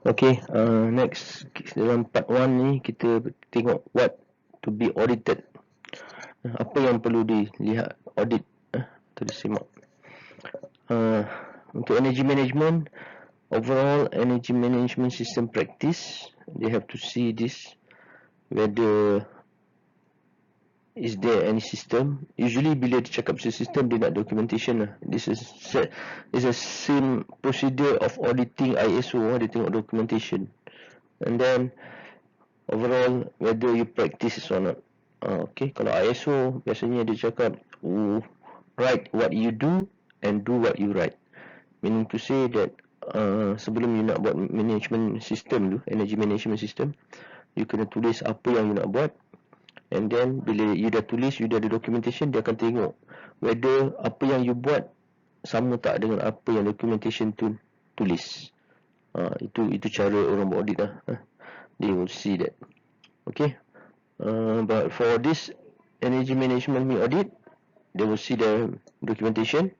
Okay, next dalam part 1 ni kita tengok what to be audited. Apa yang perlu dilihat audit atau disimak. Untuk energy management, overall energy management system practice, they have to see this whether is there any system. Usually bila dia cakap system, dia nak documentation lah. This is a same procedure of auditing ISO. Dia tengok documentation, and then overall whether you practice or not. Okay, kalau ISO biasanya dia cakap write what you do and do what you write, meaning to say that sebelum you nak buat management system tu, energy management system, you kena tulis apa yang you nak buat. And then bila you dah tulis, you dah ada documentation, dia akan tengok whether apa yang you buat sama tak dengan apa yang documentation tu tulis. Itu cara orang buat audit lah. They will see that. Okay. But for this energy management audit, they will see the documentation,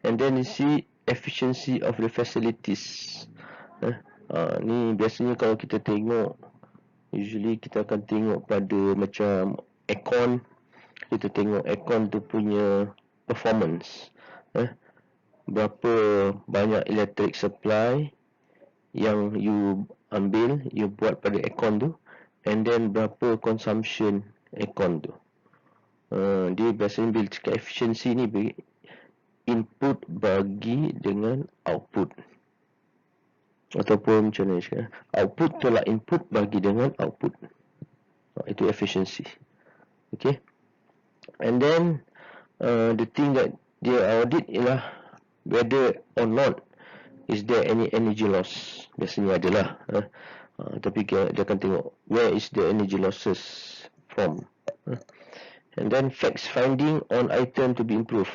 and then you see efficiency of the facilities. Ni biasanya kalau kita tengok, usually kita akan tengok pada macam aircon. Kita tengok aircon tu punya performance, berapa banyak electric supply yang you ambil, you buat pada aircon tu, and then berapa consumption aircon tu. Dia biasanya bila cakap efficiency ni input bagi dengan output, ataupun macam mana cakap, output tolak input bagi dengan output. Itu efficiency. Okay. And then the thing that dia audit ialah whether or not is there any energy loss. Biasanya adalah, tapi dia akan tengok where is the energy losses from. And then facts finding on item to be improved.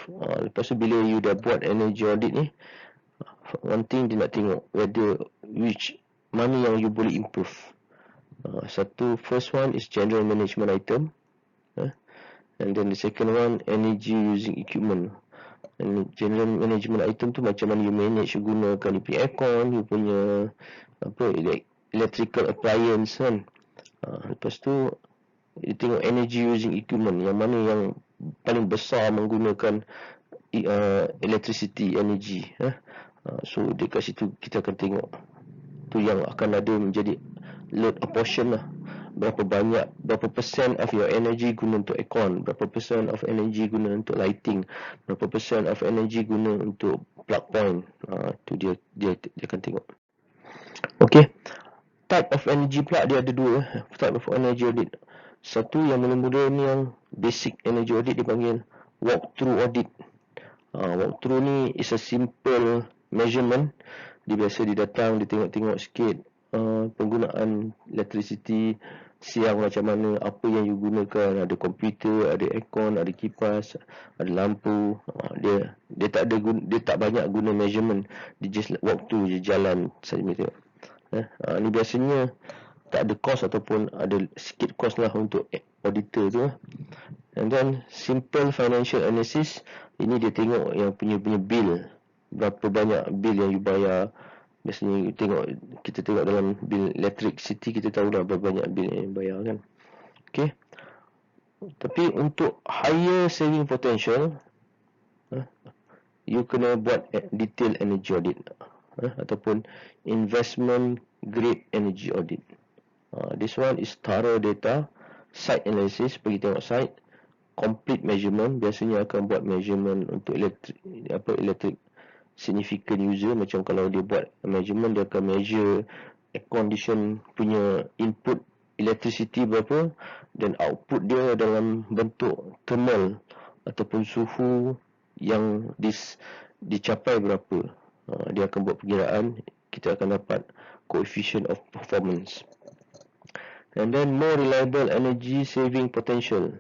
Lepas tu bila you dah buat energy audit ni, one thing dia nak tengok whether which mana yang you boleh improve. First one is general management item, and then the second one energy using equipment. And general management item tu macam mana you manage, you gunakan you punya aircon, you punya electrical appliance kan. Lepas tu you tengok energy using equipment, yang mana yang paling besar menggunakan electricity energy. So dekat situ kita akan tengok tu yang akan ada menjadi load apportion lah. Berapa persen of your energy guna untuk aircon, berapa persen of energy guna untuk lighting, berapa persen of energy guna untuk plug point. Tu dia akan tengok. Okay, type of energy pula dia ada dua type of energy audit. Satu yang mula-mula ni yang basic energy audit dipanggil walk-through audit. Walk-through ni is a simple measurement. Dia biasa dia datang, dia tengok-tengok sikit penggunaan electricity siang macam mana, apa yang you gunakan, ada komputer, ada aircon, ada kipas, ada lampu. Dia tak banyak guna measurement, dia just walk through je, jalan saja tengok. Ni biasanya tak ada cost ataupun ada sikit cost lah untuk auditor tu. And then simple financial analysis, ini dia tengok yang punya bill, berapa banyak bill yang you bayar. Biasanya kita tengok dalam bil electricity, kita tahu dah berapa banyak bil yang bayar kan. Okay. Tapi untuk higher saving potential, you kena buat detail energy audit, ataupun investment grade energy audit. This one is thorough data, site analysis, pergi tengok site, complete measurement. Biasanya akan buat measurement untuk electric significant user. Macam kalau dia buat measurement, dia akan measure air condition punya input electricity berapa, dan output dia dalam bentuk thermal ataupun suhu yang dicapai berapa. Dia akan buat perkiraan, kita akan dapat coefficient of performance. And then more reliable energy saving potential.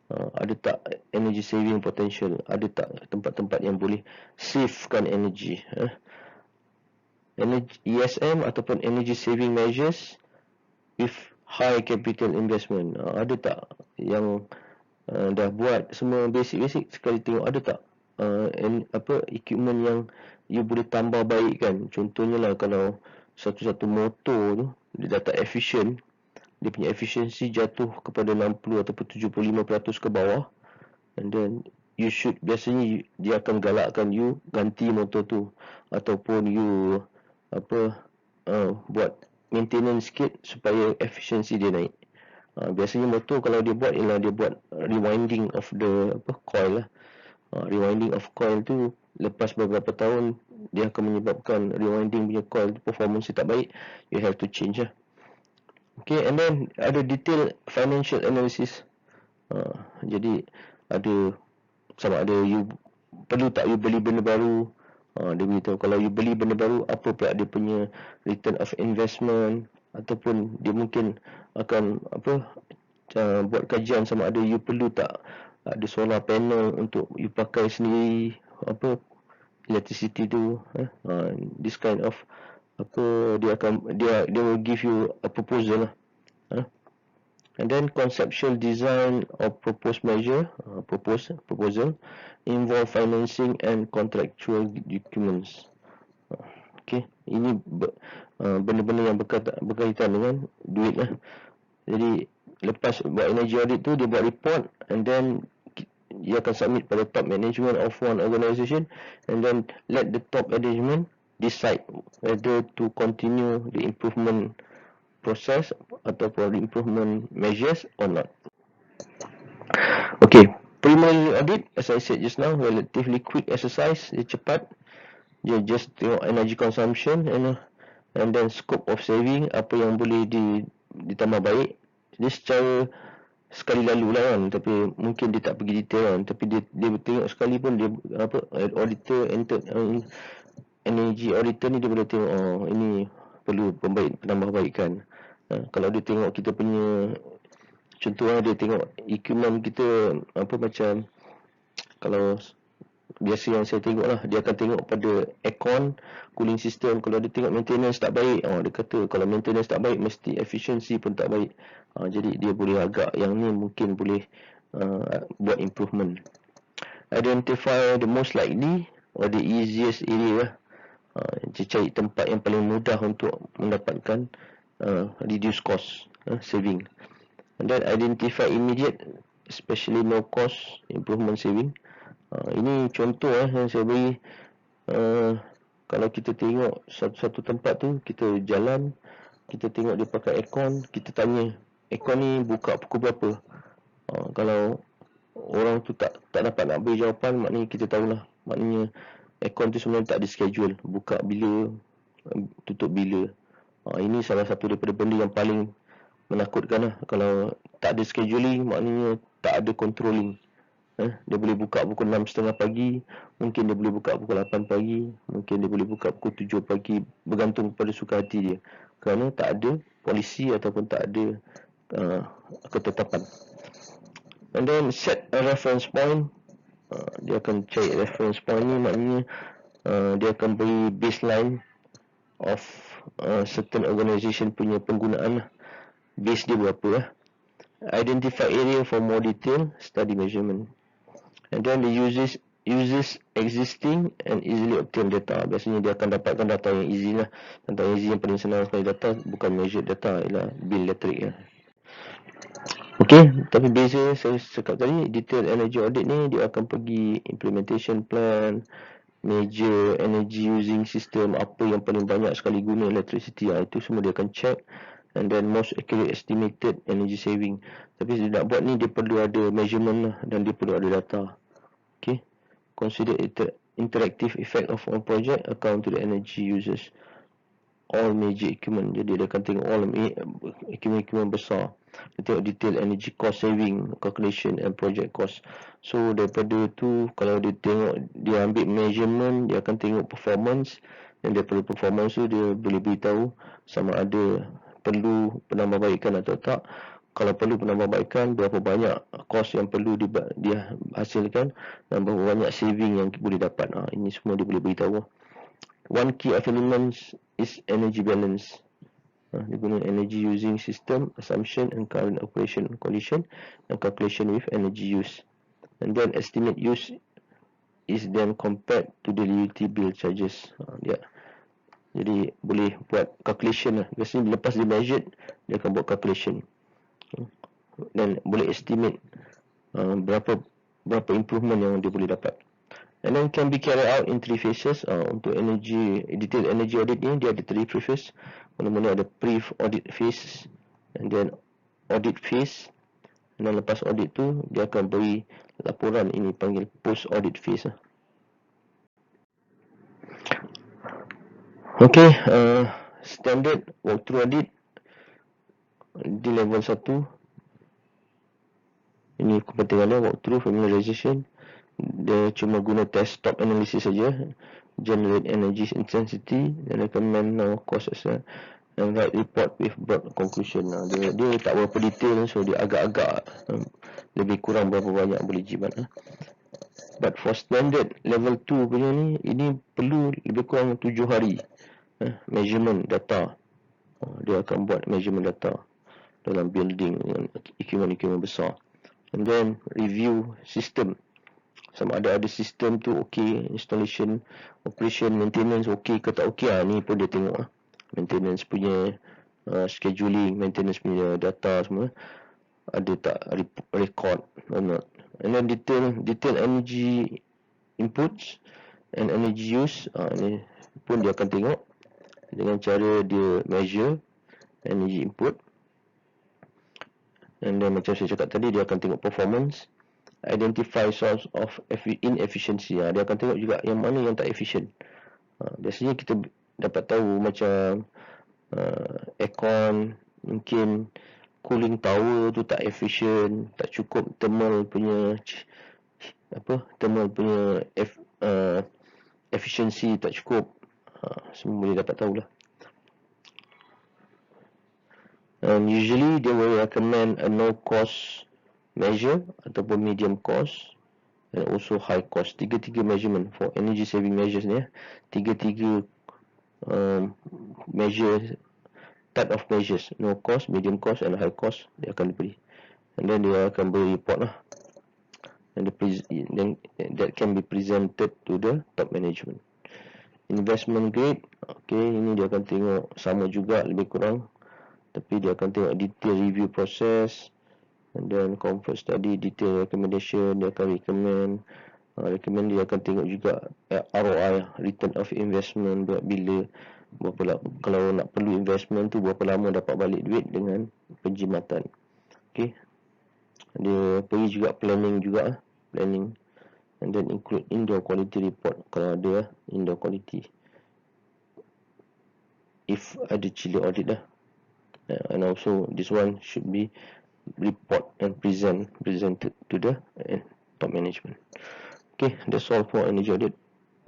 Ada tak energy saving potential, ada tak tempat-tempat yang boleh savekan energy. ESM ataupun energy saving measures with high capital investment. Ada tak yang dah buat semua basic sekali, tengok ada tak equipment yang you boleh tambah baik kan. Contohnya lah, kalau satu-satu motor tu dia dah tak efisien, dia punya efisiensi jatuh kepada 60 ataupun 75% ke bawah, and then you should, biasanya dia akan galakkan you ganti motor tu ataupun you buat maintenance sikit supaya efisiensi dia naik. Biasanya motor kalau dia buat ialah dia buat rewinding of the coil lah. Rewinding of coil tu lepas beberapa tahun dia akan menyebabkan rewinding punya coil performance dia tak baik, you have to change lah. Okay, and then ada detail financial analysis. Jadi ada sama ada you perlu tak you beli benda baru. Dia beritahu kalau you beli benda baru, apa pula dia punya return of investment, ataupun dia mungkin akan buat kajian sama ada you perlu tak ada solar panel untuk you pakai sendiri electricity tu. This kind of dia will give you a proposal lah. And then conceptual design of proposed measure, proposal involve financing and contractual documents. Okay, ini benda-benda yang berkaitan dengan duit lah. Jadi lepas buat energy audit tu, dia buat report, and then dia akan submit pada top management of one organisation, and then let the top management decide whether to continue the improvement process ataupun improvement measures or not. Okay, preliminary audit, as I said just now, relatively quick exercise, dia cepat. Dia just tengok energy consumption and then scope of saving, apa yang boleh ditambah baik. Dia secara sekali lalu lah kan, tapi mungkin dia tak pergi detail kan, tapi dia tengok sekali pun dia auditor energy auditor ni dia boleh tengok ini perlu penambahbaikan. Kalau dia tengok kita punya, contohnya dia tengok equipment kita macam, kalau biasa yang saya tengok lah, dia akan tengok pada aircon, cooling system. Kalau dia tengok maintenance tak baik, dia kata kalau maintenance tak baik, mesti efficiency pun tak baik. Jadi dia boleh agak, yang ni mungkin boleh buat improvement. Identify the most likely or the easiest area. Cari tempat yang paling mudah untuk mendapatkan reduce cost, saving. And then identify immediate, especially no cost improvement saving. Ini contoh yang saya beri. Kalau kita tengok satu tempat tu, kita jalan, kita tengok dia pakai aircon, kita tanya, aircon ni buka pukul berapa? Kalau orang tu tak dapat nak beri jawapan, maknanya kita tahulah, maknanya aircon tu sebenarnya tak ada schedule, buka bila, tutup bila. Ini salah satu daripada benda yang paling menakutkan lah. Kalau tak ada scheduling, maknanya tak ada controlling. Dia boleh buka pukul 6.30 pagi, mungkin dia boleh buka pukul 8 pagi, mungkin dia boleh buka pukul 7 pagi, bergantung pada suka hati dia, kerana tak ada polisi ataupun tak ada ketetapan. And then set a reference point. Dia akan cari reference point ni, maknanya dia akan beri baseline of certain organisation punya penggunaan lah. Base dia berapa lah. Identify area for more detail, study measurement. And then the uses existing and easily obtained data. Biasanya dia akan dapatkan data yang easy lah. Data yang easy yang paling senang sekali data, bukan measured data, ialah bill elektrik lah. Okay, tapi beza saya cakap tadi, detail energy audit ni dia akan pergi implementation plan, major energy using system, apa yang paling banyak sekali guna electricity, itu semua dia akan check. And then most accurate estimated energy saving. Tapi dia nak buat ni, dia perlu ada measurement lah, dan dia perlu ada data. Okay, consider interactive effect of one project account to the energy users, all major equipment. Jadi dia akan tengok all equipment besar. Dia tengok detail energy cost saving calculation and project cost. So daripada tu, kalau dia tengok, dia ambil measurement, dia akan tengok performance, dan daripada performance tu dia boleh beritahu sama ada perlu penambahbaikan atau tak. Kalau perlu penambahbaikan, berapa banyak kos yang perlu dia hasilkan, dan berapa banyak saving yang boleh dapat. Ini semua dia boleh beritahu. One key of elements is energy balance. Dia guna energy using system, assumption and current operation condition, and calculation with energy use. And then estimate use is then compared to the utility bill charges. Jadi boleh buat calculation lah. Biasanya lepas dia measured, dia akan buat calculation dan boleh estimate berapa improvement yang dia boleh dapat. And then can be carried out in 3 phases. Untuk detailed energy audit ni dia ada 3 phases. Mula-mula ada pre-audit phase, and then audit phase, dan lepas audit tu dia akan beri laporan, ini panggil post-audit phase lah. Okay, standard walkthrough audit di level 1. Ini kepentingannya walkthrough familiarization. Dia cuma guna test top analysis saja, generate energy intensity, and recommend cost assessment, and write report with broad conclusion. Dia tak berapa detail, so dia agak-agak lebih kurang berapa banyak boleh jimat. But for standard level 2 punya ni, ini perlu lebih kurang 7 hari measurement data. Dia akan buat measurement data dalam building dengan equipment besar. And then review system, sama ada sistem tu okey, installation, operation, maintenance okey ke tak okey. Ni pun dia tengok maintenance punya scheduling, maintenance punya data semua ada tak record or not. And then detail energy inputs and energy use. Ni pun dia akan tengok dengan cara dia measure energy input. And then macam saya cakap tadi, dia akan tengok performance, identify source of inefficiency. Dia akan tengok juga yang mana yang tak efficient. Biasanya kita dapat tahu macam aircon, mungkin cooling tower tu tak efficient, tak cukup thermal punya efficiency tak cukup. Semua boleh dapat tahulah. And usually they will recommend a no cost measure ataupun medium cost and also high cost. Tiga-tiga measurement for energy saving measures ni. Tiga-tiga measure type of measures, no cost, medium cost and high cost, dia akan beri. And then dia akan beri report lah. And then that can be presented to the top management. Investment grade, okay, ini dia akan tengok sama juga lebih kurang, tapi dia akan tengok detail review process, and then comfort study, detail recommendation, dia akan recommend dia akan tengok juga ROI, return of investment, bila kalau nak perlu investment tu berapa lama dapat balik duit dengan penjimatan. Okay, dia pergi juga planning, and then include indoor quality report kalau ada indoor quality, if ada chiller audit lah. And also this one should be report and presented to the top management. Okay, that's all for energy audit,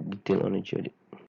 detail energy audit.